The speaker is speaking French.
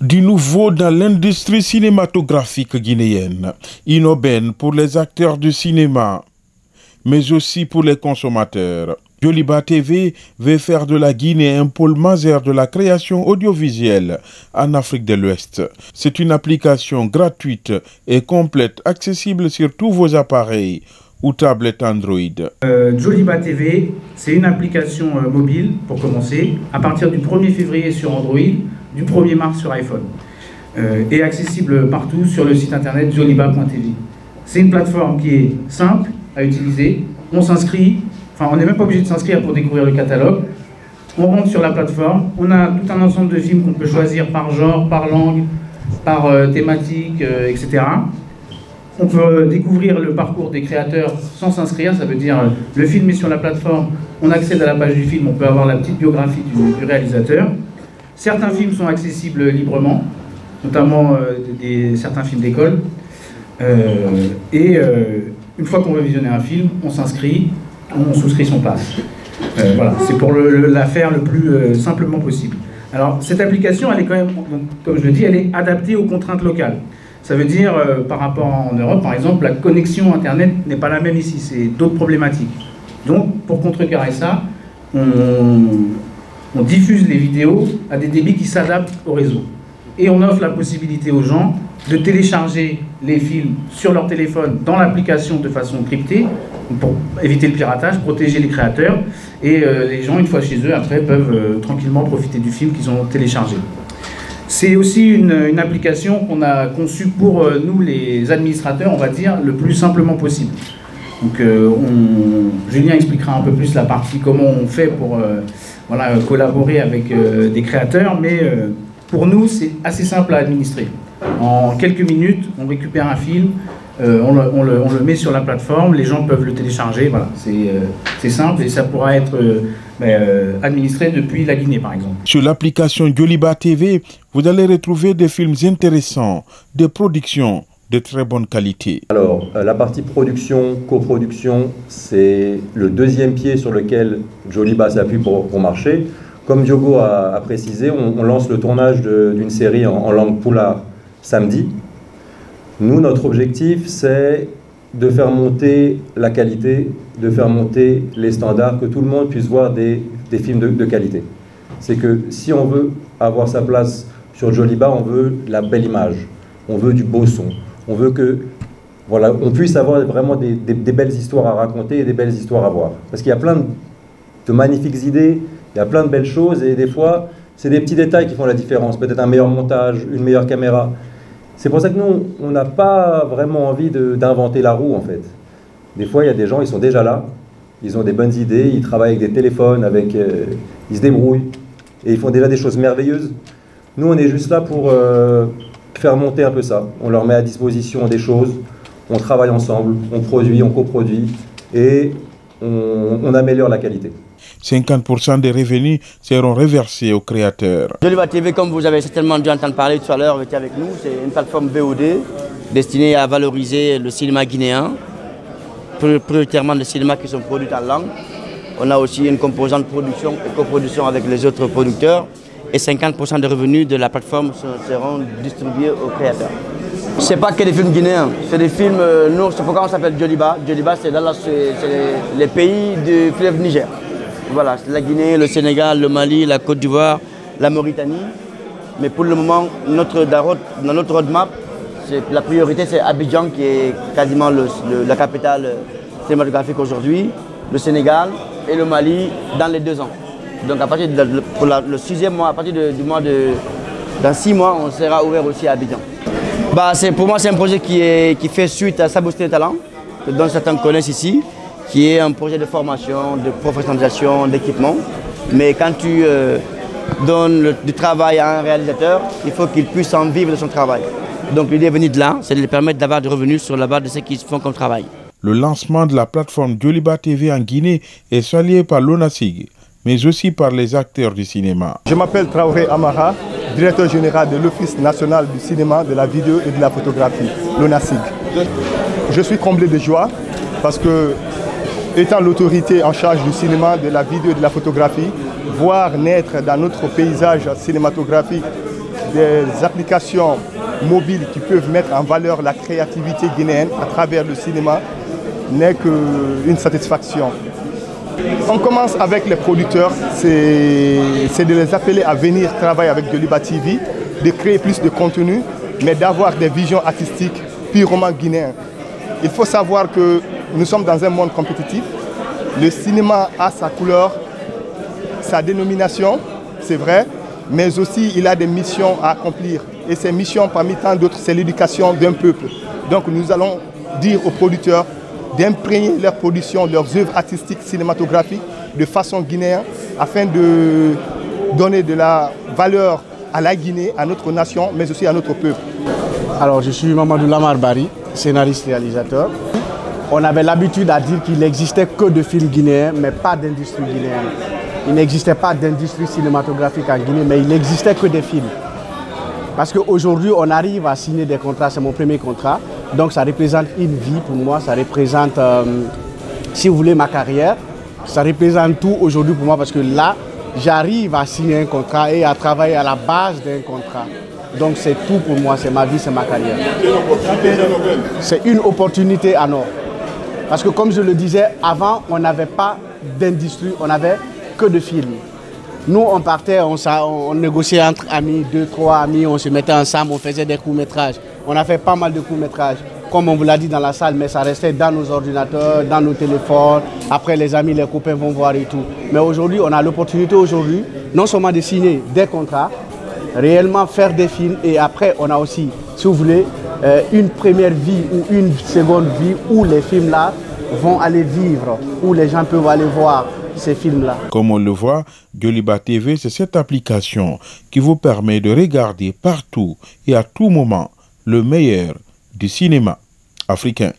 Du nouveau dans l'industrie cinématographique guinéenne, une aubaine pour les acteurs du cinéma, mais aussi pour les consommateurs. Joliba TV veut faire de la Guinée un pôle majeur de la création audiovisuelle en Afrique de l'Ouest. C'est une application gratuite et complète, accessible sur tous vos appareils ou tablettes Android. Joliba TV, c'est une application mobile pour commencer, à partir du 1er février sur Android, du 1er mars sur iPhone, et accessible partout sur le site internet joliba.tv. C'est une plateforme qui est simple à utiliser, on s'inscrit, enfin on n'est même pas obligé de s'inscrire pour découvrir le catalogue, on rentre sur la plateforme, on a tout un ensemble de films qu'on peut choisir par genre, par langue, par thématique, etc. On peut découvrir le parcours des créateurs sans s'inscrire, ça veut dire le film est sur la plateforme, on accède à la page du film, on peut avoir la petite biographie du réalisateur. Certains films sont accessibles librement, notamment certains films d'école. Une fois qu'on veut visionner un film, on s'inscrit, on souscrit son pass. Voilà, c'est pour la faire le plus simplement possible. Alors, cette application, elle est quand même, comme je le dis, elle est adaptée aux contraintes locales. Ça veut dire, par rapport en Europe, par exemple, la connexion Internet n'est pas la même ici, c'est d'autres problématiques. Donc, pour contrecarrer ça, on diffuse les vidéos à des débits qui s'adaptent au réseau. Et on offre la possibilité aux gens de télécharger les films sur leur téléphone dans l'application de façon cryptée, pour éviter le piratage, protéger les créateurs. Et les gens, une fois chez eux, après, peuvent tranquillement profiter du film qu'ils ont téléchargé. C'est aussi une application qu'on a conçue pour nous, les administrateurs, on va dire, le plus simplement possible. Donc, Julien expliquera un peu plus la partie, comment on fait pour collaborer avec des créateurs, mais pour nous, c'est assez simple à administrer. En quelques minutes, on récupère un film, on le met sur la plateforme, les gens peuvent le télécharger, voilà, c'est simple et ça pourra être administré depuis la Guinée, par exemple. Sur l'application Joliba TV, vous allez retrouver des films intéressants, des productions de très bonne qualité. Alors, la partie production, coproduction, c'est le deuxième pied sur lequel Joliba s'appuie pour marcher. Comme Diogo a précisé, on lance le tournage d'une série en langue poulard samedi. Nous, notre objectif, c'est de faire monter la qualité, de faire monter les standards, que tout le monde puisse voir des films de qualité. C'est que si on veut avoir sa place sur Joliba, on veut la belle image, on veut du beau son. On veut que, voilà, on puisse avoir vraiment des belles histoires à raconter et des belles histoires à voir. Parce qu'il y a plein de magnifiques idées, il y a plein de belles choses et des fois, c'est des petits détails qui font la différence. Peut-être un meilleur montage, une meilleure caméra. C'est pour ça que nous, on n'a pas vraiment envie d'inventer la roue, en fait. Des fois, il y a des gens, ils sont déjà là, ils ont des bonnes idées, ils travaillent avec des téléphones, ils se débrouillent et ils font déjà des choses merveilleuses. Nous, on est juste là pour faire monter un peu ça. On leur met à disposition des choses, on travaille ensemble, on produit, on coproduit et on améliore la qualité. 50% des revenus seront reversés aux créateurs. Joliba TV, comme vous avez certainement dû entendre parler tout à l'heure, était avec nous. C'est une plateforme VOD destinée à valoriser le cinéma guinéen, prioritairement les cinémas qui sont produits en langue. On a aussi une composante production et coproduction avec les autres producteurs. Et 50% des revenus de la plateforme seront distribués aux créateurs. Ce n'est pas que des films guinéens, c'est des films, nous, c'est pourquoi on s'appelle Joliba. Joliba, c'est les pays du fleuve Niger. Voilà, c'est la Guinée, le Sénégal, le Mali, la Côte d'Ivoire, la Mauritanie. Mais pour le moment, dans notre roadmap, la priorité c'est Abidjan qui est quasiment la capitale cinématographique aujourd'hui, le Sénégal et le Mali dans les 2 ans. Donc à partir pour le 6e mois, à partir dans 6 mois, on sera ouvert aussi à Abidjan. Pour moi, c'est un projet qui fait suite à Sabouster Talent, dont certains connaissent ici, qui est un projet de formation, de professionnalisation, d'équipement. Mais quand tu donnes du travail à un réalisateur, il faut qu'il puisse en vivre de son travail. Donc l'idée est venue de là, c'est de lui permettre d'avoir des revenus sur la base de ce qu'ils font comme travail. Le lancement de la plateforme Joliba TV en Guinée est salué par l'ONASIG, mais aussi par les acteurs du cinéma. Je m'appelle Traoré Amara, directeur général de l'Office national du cinéma, de la vidéo et de la photographie, l'ONASIG. Je suis comblé de joie parce que, étant l'autorité en charge du cinéma, de la vidéo et de la photographie, voir naître dans notre paysage cinématographique des applications mobiles qui peuvent mettre en valeur la créativité guinéenne à travers le cinéma n'est qu'une satisfaction. On commence avec les producteurs, c'est de les appeler à venir travailler avec Joliba TV, de créer plus de contenu, mais d'avoir des visions artistiques purement guinéennes. Il faut savoir que nous sommes dans un monde compétitif. Le cinéma a sa couleur, sa dénomination, c'est vrai, mais aussi il a des missions à accomplir. Et ces missions, parmi tant d'autres, c'est l'éducation d'un peuple. Donc nous allons dire aux producteurs d'imprégner leur production, leurs œuvres artistiques cinématographiques de façon guinéenne afin de donner de la valeur à la Guinée, à notre nation, mais aussi à notre peuple. Alors je suis Mamadou Lamar Bari, scénariste-réalisateur. On avait l'habitude à dire qu'il n'existait que de films guinéens, mais pas d'industrie guinéenne. Il n'existait pas d'industrie cinématographique en Guinée, mais il n'existait que des films. Parce qu'aujourd'hui, on arrive à signer des contrats, c'est mon premier contrat. Donc ça représente une vie pour moi, ça représente, si vous voulez, ma carrière. Ça représente tout aujourd'hui pour moi parce que là, j'arrive à signer un contrat et à travailler à la base d'un contrat. Donc c'est tout pour moi, c'est ma vie, c'est ma carrière. C'est une opportunité en or. Parce que comme je le disais, avant, on n'avait pas d'industrie, on n'avait que de films. Nous, on partait, on négociait entre amis, 2, 3 amis, on se mettait ensemble, on faisait des courts-métrages. On a fait pas mal de courts-métrages, comme on vous l'a dit dans la salle, mais ça restait dans nos ordinateurs, dans nos téléphones. Après, les amis, les copains vont voir et tout. Mais aujourd'hui, on a l'opportunité aujourd'hui, non seulement de signer des contrats, réellement faire des films, et après, on a aussi, si vous voulez, une première vie ou une seconde vie où les films-là vont aller vivre, où les gens peuvent aller voir ces films-là. Comme on le voit, Joliba TV, c'est cette application qui vous permet de regarder partout et à tout moment le meilleur du cinéma africain.